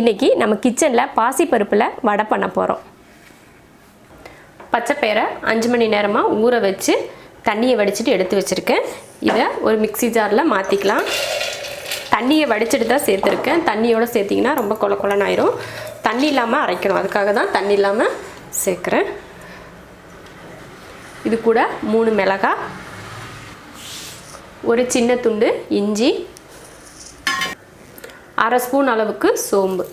இன்றைக்கி நம்ம கிச்சனில் பாசிப்பருப்பில் வடை பண்ண போகிறோம். பச்சைப்பயிரை 5 மணி நேரமாக ஊற வச்சு தண்ணியை வடிச்சிட்டு எடுத்து வச்சுருக்கேன். இதை ஒரு மிக்ஸி ஜாரில் மாற்றிக்கலாம். தண்ணியை வடிச்சிட்டு தான் சேர்த்துருக்கேன். தண்ணியோடு சேர்த்திங்கன்னா ரொம்ப கொல கொலன்னு ஆயிரும். தண்ணி இல்லாமல் அரைக்கணும், அதுக்காக தான் தண்ணி இல்லாமல் சேர்க்குறேன். இது கூட 3 மிளகாய், ஒரு சின்ன துண்டு இஞ்சி, 1/2 ஸ்பூன் அளவுக்கு சோம்பு.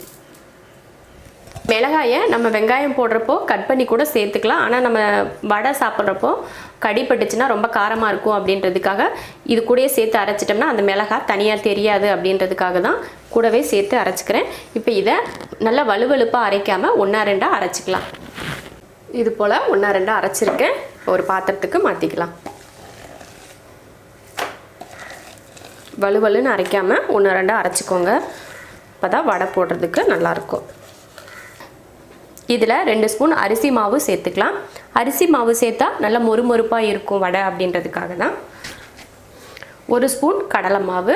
மிளகாயை நம்ம வெங்காயம் போடுறப்போ கட் பண்ணி கூட சேர்த்துக்கலாம். ஆனால் நம்ம வடை சாப்பிட்றப்போ கடிப்பட்டுச்சுன்னா ரொம்ப காரமாக இருக்கும் அப்படின்றதுக்காக இது கூடயே சேர்த்து அரைச்சிட்டோம்னா அந்த மிளகாய் தனியாக தெரியாது அப்படின்றதுக்காக தான் கூடவே சேர்த்து அரைச்சிக்கிறேன். இப்போ இதை நல்லா வலுவலுப்பாக அரைக்காமல் 1-2 அரைச்சிக்கலாம். இது போல் 1-2 அரைச்சிருக்கேன். ஒரு பாத்திரத்துக்கு மாற்றிக்கலாம். வலுவலுன்னு அரைக்காமல் 1-2 அரைச்சிக்கோங்க. அப்போ தான் வடை போடுறதுக்கு நல்லாயிருக்கும். இதில் 2 ஸ்பூன் அரிசி மாவு சேர்த்துக்கலாம். அரிசி மாவு சேர்த்தா நல்லா மொறுமொறுப்பாக இருக்கும் வடை அப்படின்றதுக்காக தான். 1 ஸ்பூன் கடலை மாவு,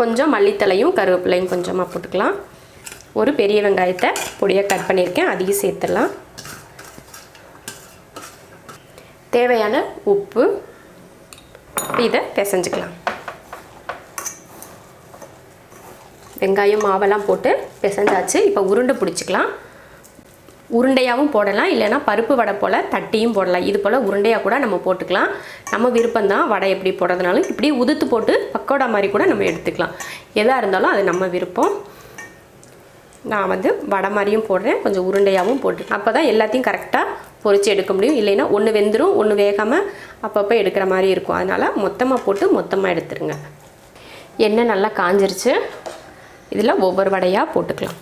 கொஞ்சம் மல்லித்தலையும் கருவேப்பிலையும் கொஞ்சமாக போட்டுக்கலாம். ஒரு பெரிய வெங்காயத்தை பொடியாக கட் பண்ணியிருக்கேன், அதையும் சேர்த்துடலாம். தேவையான உப்பு. இதை பிசைஞ்சிக்கலாம். வெங்காயம் மாவெல்லாம் போட்டு பிசைஞ்சாச்சு. இப்போ உருண்டை பிடிச்சிக்கலாம். உருண்டையாகவும் போடலாம், இல்லைனா பருப்பு வடை போல் தட்டியும் போடலாம். இது போல் உருண்டையாக கூட நம்ம போட்டுக்கலாம். நம்ம விருப்பம்தான் வடை எப்படி போடுறதுனாலும். இப்படி உதுத்து போட்டு பக்கோடா மாதிரி கூட நம்ம எடுத்துக்கலாம். எதாக இருந்தாலும் அது நம்ம விருப்பம். நான் வடை மாதிரியும் போடுறேன், கொஞ்சம் உருண்டையாகவும் போட்டு. அப்போ தான் எல்லாத்தையும் கரெக்டாக பொரித்து எடுக்க முடியும். இல்லைன்னா ஒன்று வெந்துடும், ஒன்று வேகாமல் அப்பப்போ எடுக்கிற மாதிரி இருக்கும். அதனால் மொத்தமாக போட்டு மொத்தமாக எடுத்துருங்க. எண்ணெய் நல்லா காஞ்சிருச்சு. இதில் ஒவ்வொரு வடையாக போட்டுக்கலாம்.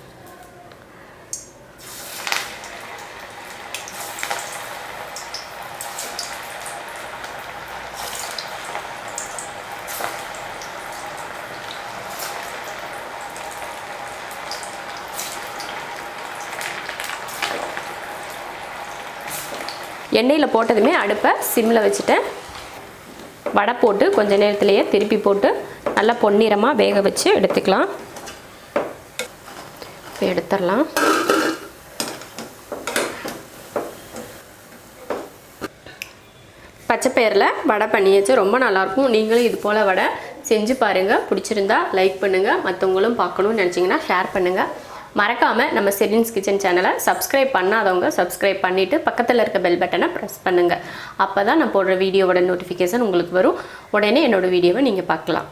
எண்ணெயில் போட்டதுமே அடுப்பை சிம்மில் வச்சுட்டேன். வடை போட்டு கொஞ்ச நேரத்துலையே திருப்பி போட்டு நல்லா பொன்னிறமாக வேக வச்சு எடுத்துக்கலாம். இப்போ எடுத்துடலாம். பச்சைப்பயிரில் வடை பண்ணியாச்சு. ரொம்ப நல்லாயிருக்கும். நீங்களும் இது போல் வடை செஞ்சு பாருங்கள். பிடிச்சிருந்தா லைக் பண்ணுங்கள். மற்றவங்களும் பார்க்கணும்னு நினச்சிங்கன்னா ஷேர் பண்ணுங்கள். மறக்காமல் நம்ம ஷெரின்ஸ் கிச்சன் சேனலை சப்ஸ்கிரைப் பண்ணாதவங்க சப்ஸ்கிரைப் பண்ணிவிட்டு பக்கத்தில் இருக்க பெல் பட்டனை ப்ரெஸ் பண்ணுங்கள். அப்போ தான் நான் போடுற வீடியோவோட நோட்டிஃபிகேஷன் உங்களுக்கு வரும். உடனே என்னோடய வீடியோவை நீங்கள் பார்க்கலாம்.